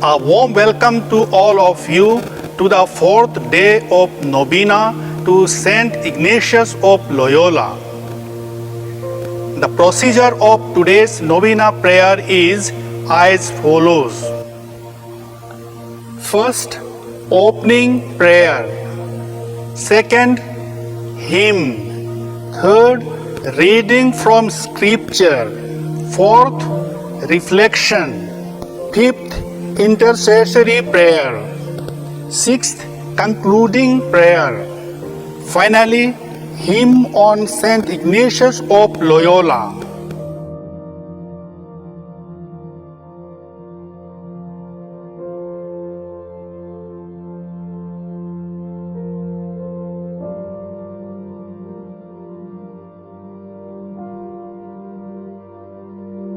A warm welcome to all of you to the fourth day of Novena to Saint Ignatius of Loyola. The procedure of today's Novena prayer is as follows. First, opening prayer. Second, hymn. Third, reading from scripture. Fourth, reflection. Fifth, intercessory prayer. Sixth, concluding prayer. Finally, hymn on Saint Ignatius of Loyola.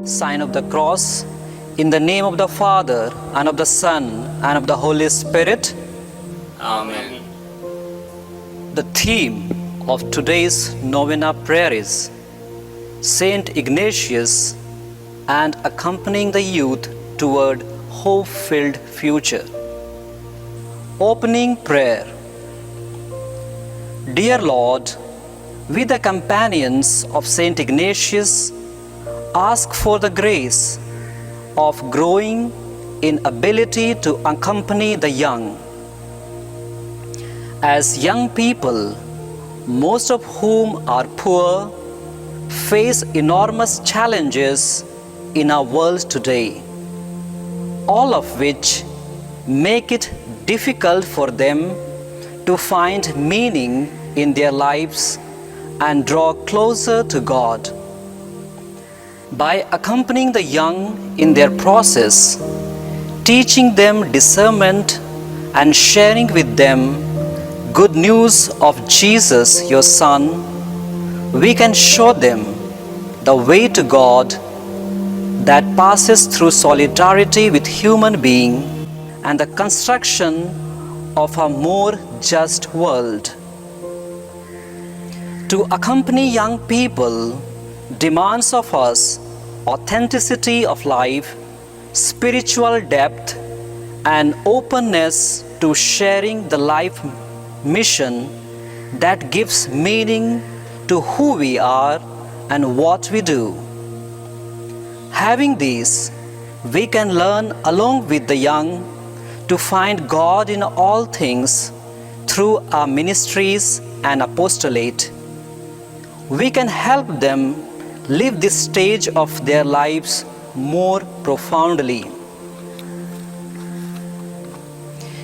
Sign of the cross, in the name of the Father, and of the Son, and of the Holy Spirit. Amen. The theme of today's Novena prayer is Saint Ignatius and accompanying the youth toward hope-filled future. Opening prayer. Dear Lord, we the companions of Saint Ignatius ask for the grace of growing in ability to accompany the young. As young people, most of whom are poor, face enormous challenges in our world today, all of which make it difficult for them to find meaning in their lives and draw closer to God. By accompanying the young in their process, teaching them discernment and sharing with them good news of Jesus, your Son, we can show them the way to God that passes through solidarity with human being and the construction of a more just world. To accompany young people demands of us authenticity of life, spiritual depth, and openness to sharing the life mission that gives meaning to who we are and what we do. Having these, we can learn along with the young to find God in all things through our ministries and apostolate. We can help them live this stage of their lives more profoundly.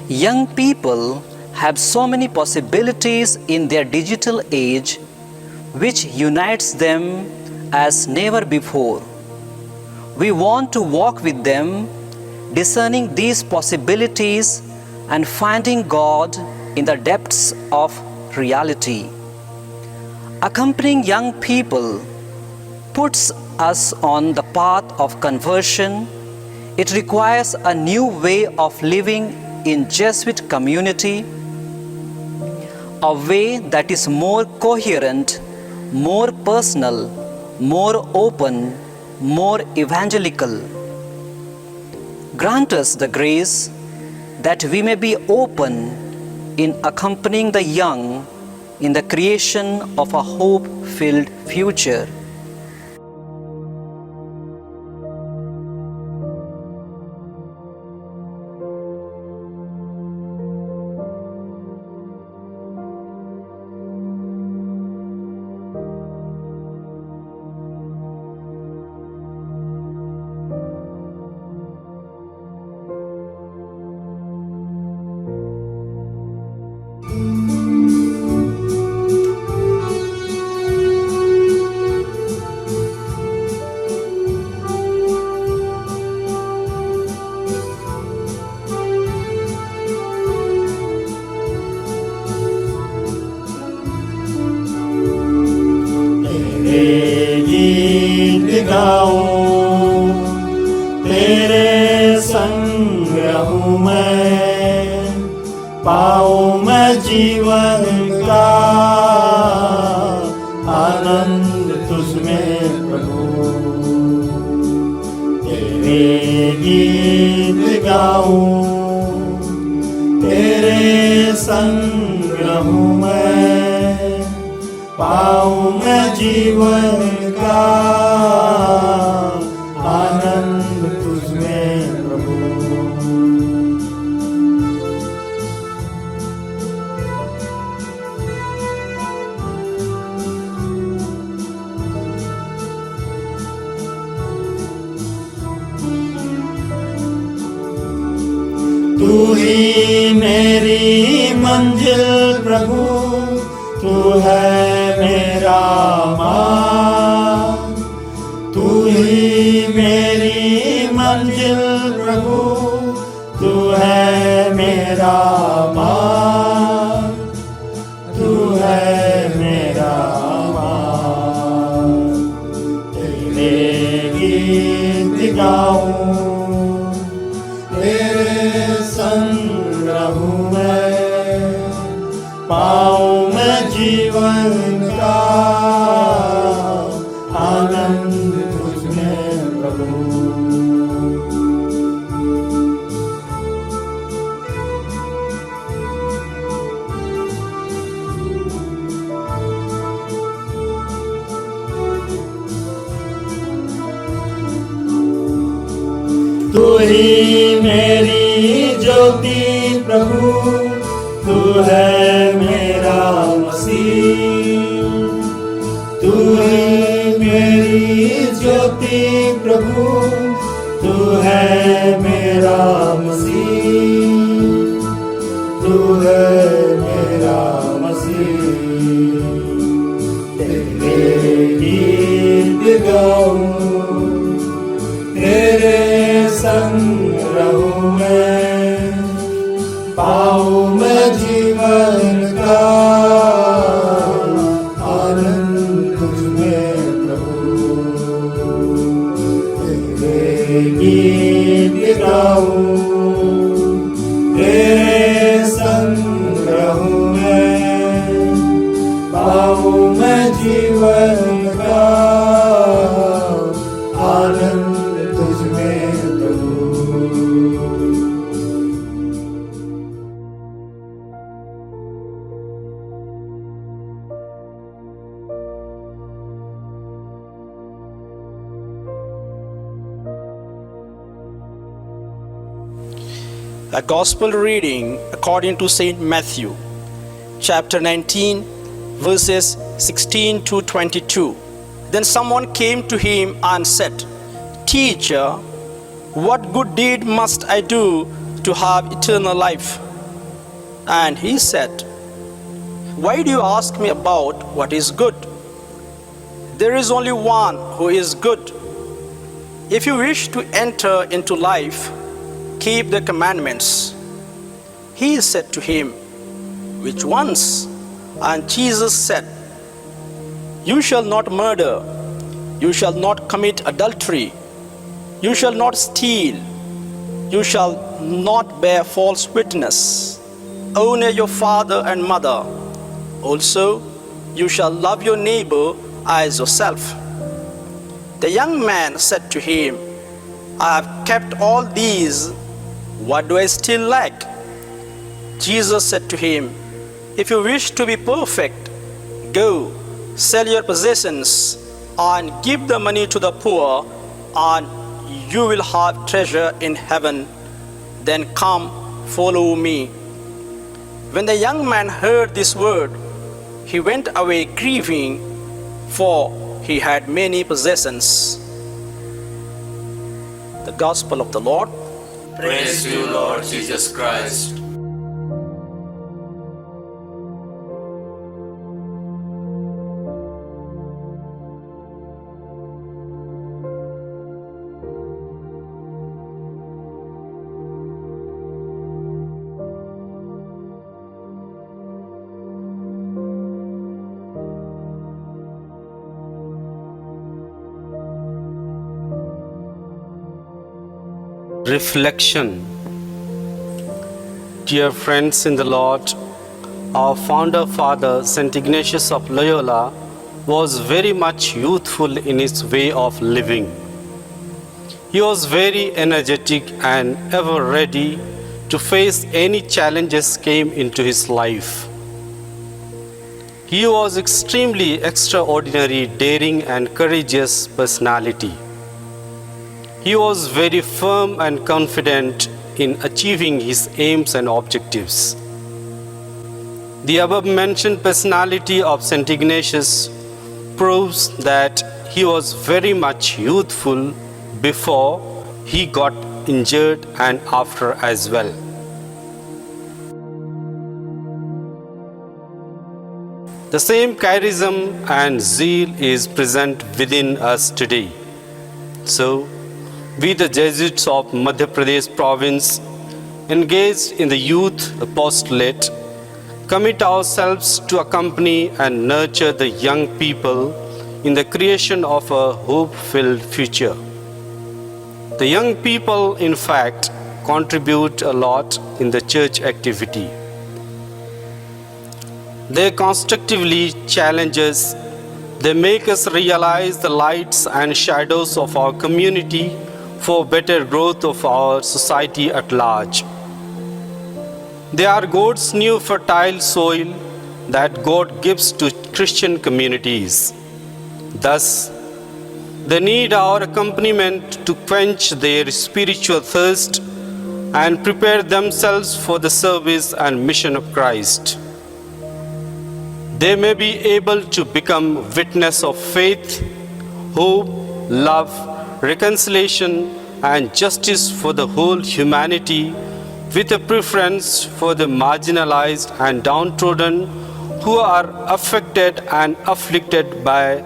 Young people have so many possibilities in their digital age, which unites them as never before. We want to walk with them, discerning these possibilities and finding God in the depths of reality. Accompanying young people puts us on the path of conversion. It requires a new way of living in Jesuit community, a way that is more coherent, more personal, more open, more evangelical. Grant us the grace that we may be open in accompanying the young in the creation of a hope-filled future. गाऊं तेरे संग रहूं मैं, पाऊं मैं जीवन का आनंद तुझमें प्रभु। तेरे गीत गाऊं, तेरे संग रहूं मैं, पाऊं मैं जीवन का आनंद तुझमें प्रभु। तू ही मेरी मंजिल प्रभु, तू है मेरा मार्ग, तू ही मेरी मंजिल प्रभु, तू है मेरा मार्ग, तू है मेरा मार्ग। तेरे गीत गाऊं, तेरे संग रहूं मैं, पाऊं मैं जीवन का आनंद तुझमें प्रभु। तू ही मेरी ज्योति प्रभु, तू है मेरा मसीह, तू ही मेरी ज्योति प्रभु, तू है मेरा मसीह, तू है मेरा मसीह। तेरे गीत गाऊं, तेरे संग रहूं मैं, पाऊं मैं जीवन का आनंद तुझमें प्रभु। तेरे गीत गाऊं, तेरे संग रहूं मैं, पाऊं मैं जीवन का आनंद तुझमें प्रभु। A Gospel reading according to St. Matthew, chapter 19, verses 16 to 22. Then someone came to him and said, "Teacher, what good deed must I do to have eternal life?" And he said, "Why do you ask me about what is good? There is only one who is good. If you wish to enter into life, keep the commandments." He said to him, "Which ones?" And Jesus said, "You shall not murder, you shall not commit adultery, you shall not steal, you shall not bear false witness, honor your father and mother. Also, you shall love your neighbor as yourself." The young man said to him, "I have kept all these. What do I still lack?" Jesus said to him, "If you wish to be perfect, go, sell your possessions and give the money to the poor, and you will have treasure in heaven. Then come, follow me." When the young man heard this word, he went away grieving, for he had many possessions. The Gospel of the Lord. Praise to you, Lord Jesus Christ. Reflection. Dear friends in the Lord, our founder father St. Ignatius of Loyola was very much youthful in his way of living. He was very energetic and ever ready to face any challenges came into his life. He was extremely extraordinary, daring and courageous personality. He was very firm and confident in achieving his aims and objectives. The above mentioned personality of St. Ignatius proves that he was very much youthful before he got injured and after as well. The same charism and zeal is present within us today. So, we the Jesuits of Madhya Pradesh province, engaged in the youth apostolate, commit ourselves to accompany and nurture the young people in the creation of a hope-filled future. The young people, in fact, contribute a lot in the church activity. They constructively challenge us. They make us realize the lights and shadows of our community for better growth of our society at large. They are God's new fertile soil that God gives to Christian communities. Thus, they need our accompaniment to quench their spiritual thirst and prepare themselves for the service and mission of Christ. They may be able to become witness of faith, hope, love, reconciliation, and justice for the whole humanity, with a preference for the marginalized and downtrodden who are affected and afflicted by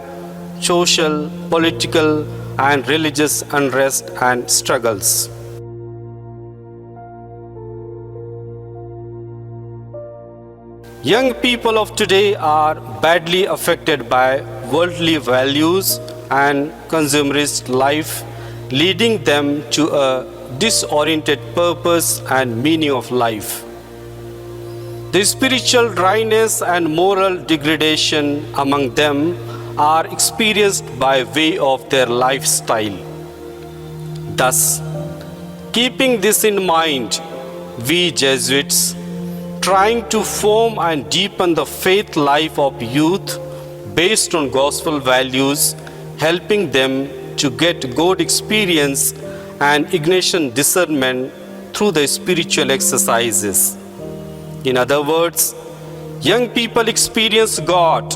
social, political, and religious unrest and struggles. Young people of today are badly affected by worldly values and consumerist life, leading them to a disoriented purpose and meaning of life. The spiritual dryness and moral degradation among them are experienced by way of their lifestyle. Thus, keeping this in mind, we Jesuits, trying to form and deepen the faith life of youth based on gospel values, helping them to get God experience and Ignatian discernment through the spiritual exercises. In other words, young people experience God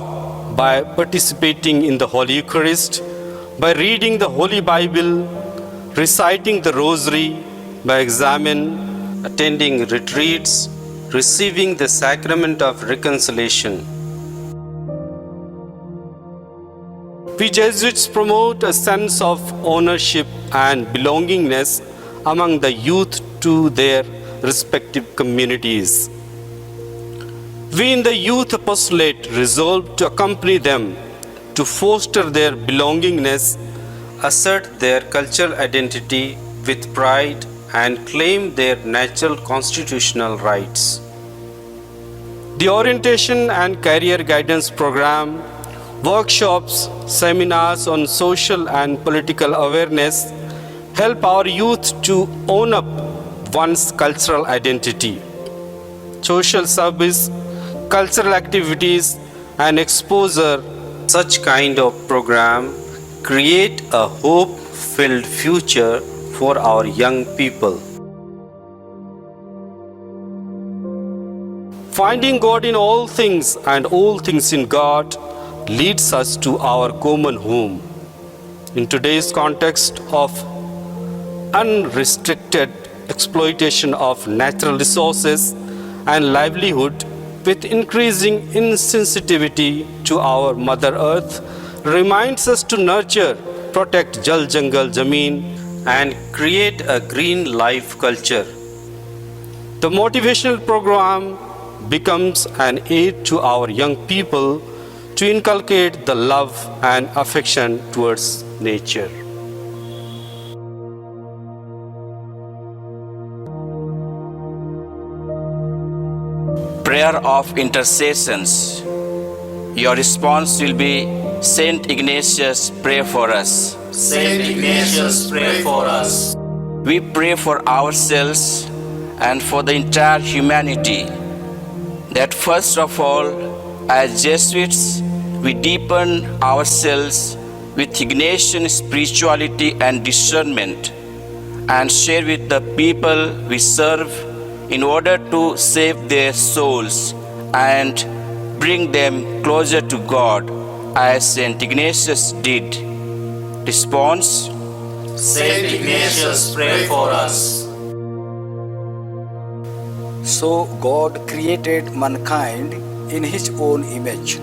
by participating in the Holy Eucharist, by reading the Holy Bible, reciting the Rosary, by examining, attending retreats, receiving the sacrament of reconciliation. We Jesuits promote a sense of ownership and belongingness among the youth to their respective communities. We in the youth apostolate resolve to accompany them, to foster their belongingness, assert their cultural identity with pride, and claim their natural constitutional rights. The orientation and career guidance program, workshops, seminars on social and political awareness help our youth to own up one's cultural identity. Social service, cultural activities, and exposure, such kind of program create a hope-filled future for our young people. Finding God in all things and all things in God leads us to our common home. In today's context of unrestricted exploitation of natural resources and livelihood, with increasing insensitivity to our Mother Earth, reminds us to nurture, protect Jal Jangal Zameen, and create a green life culture. The motivational program becomes an aid to our young people to inculcate the love and affection towards nature. Prayer of intercessions. Your response will be, Saint Ignatius, pray for us. Saint Ignatius, pray for us. We pray for ourselves and for the entire humanity, that first of all, as Jesuits, we deepen ourselves with Ignatian spirituality and discernment, and share with the people we serve in order to save their souls and bring them closer to God, as Saint Ignatius did. Response: Saint Ignatius, pray for us. So God created mankind in His own image.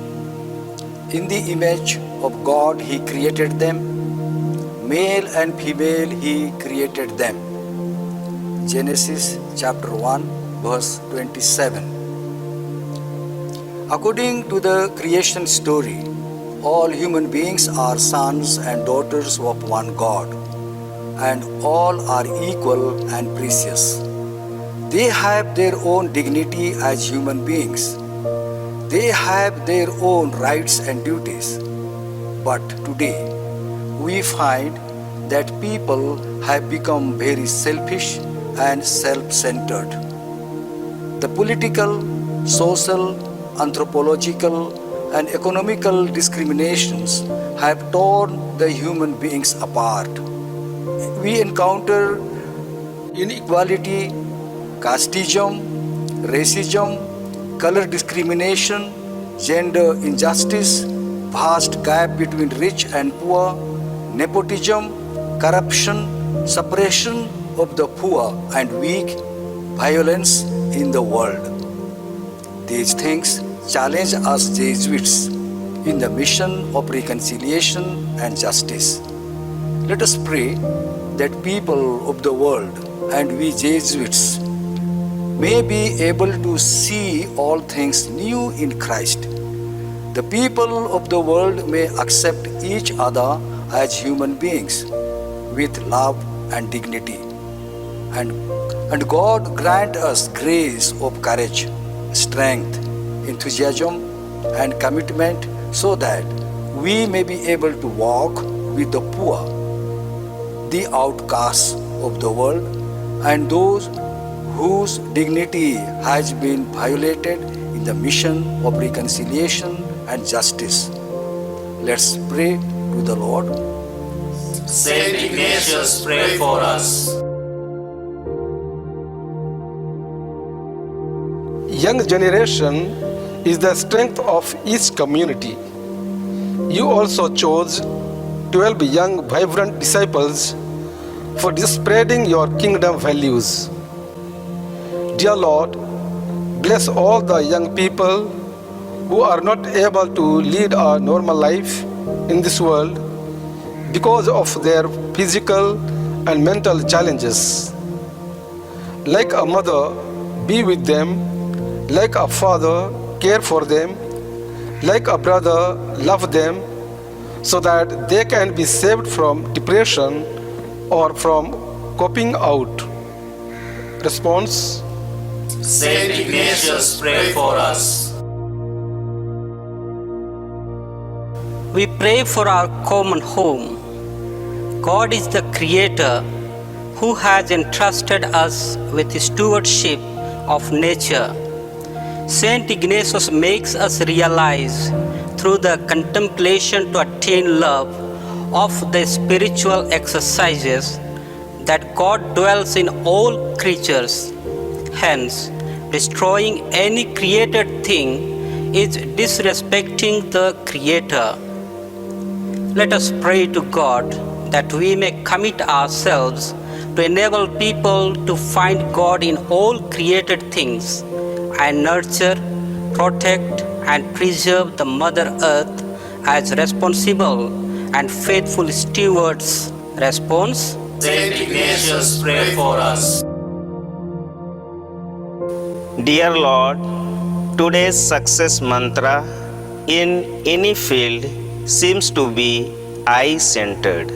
In the image of God He created them. Male and female He created them. Genesis chapter 1 verse 27. According to the creation story, all human beings are sons and daughters of one God, and all are equal and precious. They have their own dignity as human beings. They have their own rights and duties. But today, we find that people have become very selfish and self-centered. The political, social, anthropological, and economical discriminations have torn the human beings apart. We encounter inequality, casteism, racism, color discrimination, gender injustice, vast gap between rich and poor, nepotism, corruption, suppression of the poor and weak, violence in the world. These things challenge us Jesuits in the mission of reconciliation and justice. Let us pray that people of the world and we Jesuits may be able to see all things new in Christ. The people of the world may accept each other as human beings with love and dignity. And God grant us grace of courage, strength, enthusiasm, and commitment so that we may be able to walk with the poor, the outcasts of the world, and those whose dignity has been violated in the mission of reconciliation and justice. Let's pray to the Lord. Saint Ignatius, pray for us. Young generation is the strength of each community. You also chose 12 young, vibrant disciples for spreading your kingdom values. Dear Lord, bless all the young people who are not able to lead a normal life in this world because of their physical and mental challenges. Like a mother, be with them. Like a father, care for them. Like a brother, love them, so that they can be saved from depression or from coping out. Response: Saint Ignatius, pray for us. We pray for our common home. God is the Creator who has entrusted us with the stewardship of nature. Saint Ignatius makes us realize through the contemplation to attain love of the spiritual exercises that God dwells in all creatures. Hence, destroying any created thing is disrespecting the Creator. Let us pray to God that we may commit ourselves to enable people to find God in all created things and nurture, protect, and preserve the Mother Earth as responsible and faithful stewards. Response: Saint Ignatius, pray for us. Dear Lord, today's success mantra in any field seems to be I-centered.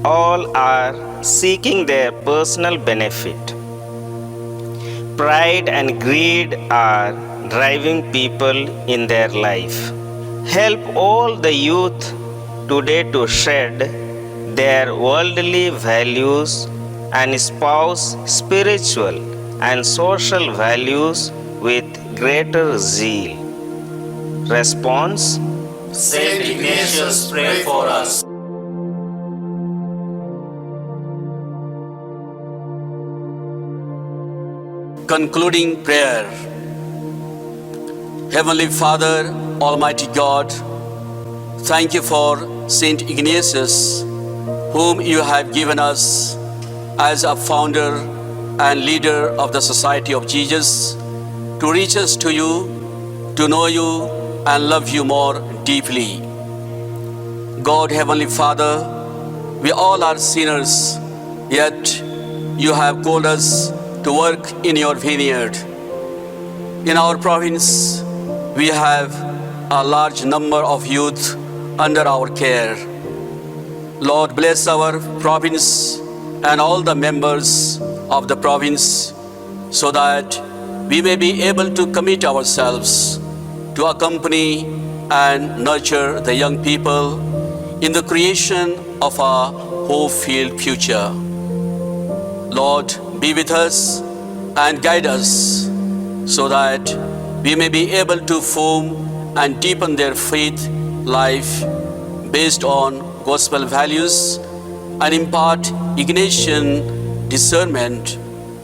All are seeking their personal benefit. Pride and greed are driving people in their life. Help all the youth today to shed their worldly values and espouse spiritual and social values with greater zeal. Response: Saint Ignatius, pray for us. Concluding prayer. Heavenly Father, Almighty God, thank you for Saint Ignatius, whom you have given us as a founder and leader of the Society of Jesus, to reach us to you, to know you and love you more deeply. God, Heavenly Father, we all are sinners, yet you have called us to work in your vineyard. In our province, we have a large number of youth under our care. Lord, bless our province and all the members of the province, so that we may be able to commit ourselves to accompany and nurture the young people in the creation of a hope-filled future. Lord, be with us and guide us, so that we may be able to form and deepen their faith life based on gospel values and impart Ignatian discernment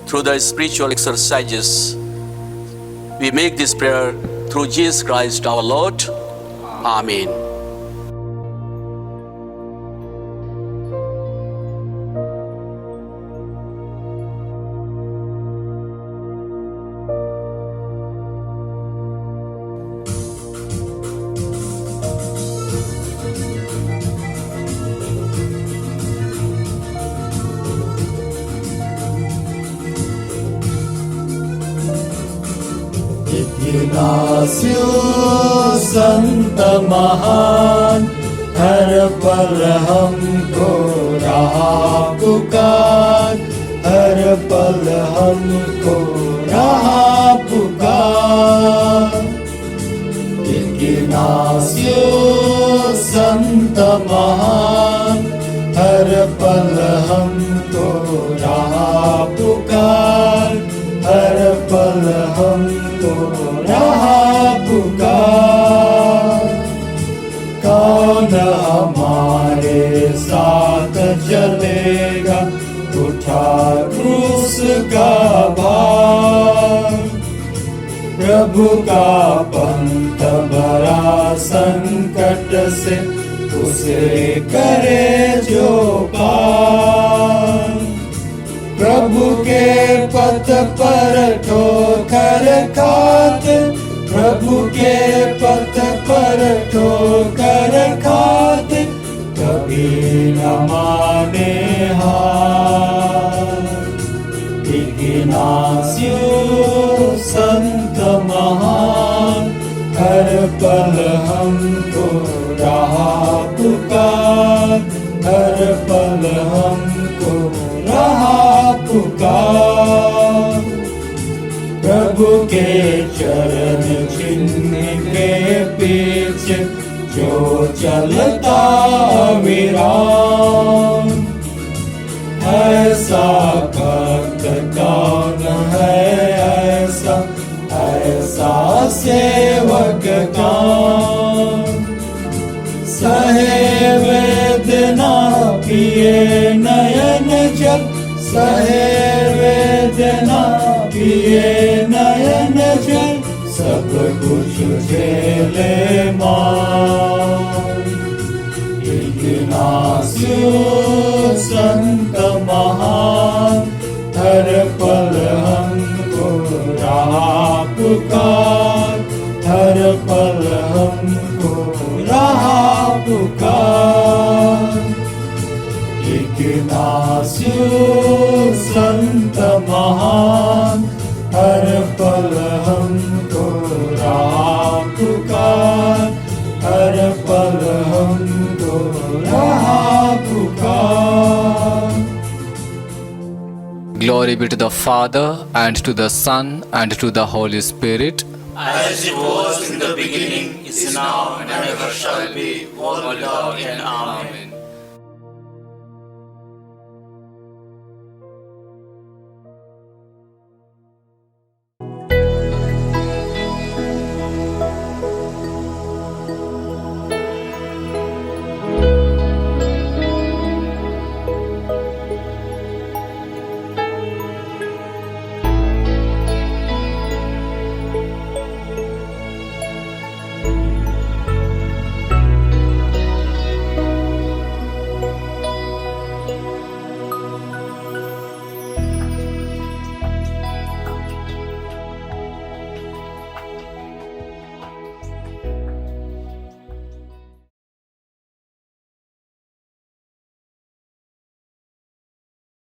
through the spiritual exercises. We make this prayer through Jesus Christ our Lord. Amen. Ignatius संत महान, हर पल हमको रहा पुकार, हर पल हमको रहा पुकार। Ignatius संत महान, हर पल हमको रहा पुकार, हर पल हमको रहा पुकार। कौन हमारे साथ चलेगा, उठा क्रूस का भार। प्रभु का पंथ भरा संकट से, उसे करे जो पार। प्रभु के पथ पर ठोकर खाते, प्रभु के पथ पर ठोकर खाते, कभी न माने हार। इग्नासियुस संत महान, हर पल हमको रहा पुकार, हर पल हमको रहा पुकार। प्रभु के चरण चिन्ह के पीछे जो चलता विराम, ऐसा भक्त कौन है, ऐसा ऐसा सेवक कौन। सहे वेदना पिए नयन जल, सहे वेदना पिए नयन जल, सब कुछ झेले मान। इग्नासियुस संत महान, हर पल हमको रहा पुकार, हर पल हमको रहा पुकार। इग्नासियुस संत महान, हर पल हमको रहा पुकार, हर पल हमको रहा पुकार। Glory be to the Father, and to the Son, and to the Holy Spirit, as it was in the beginning, is now, and ever shall be, world without end. Amen.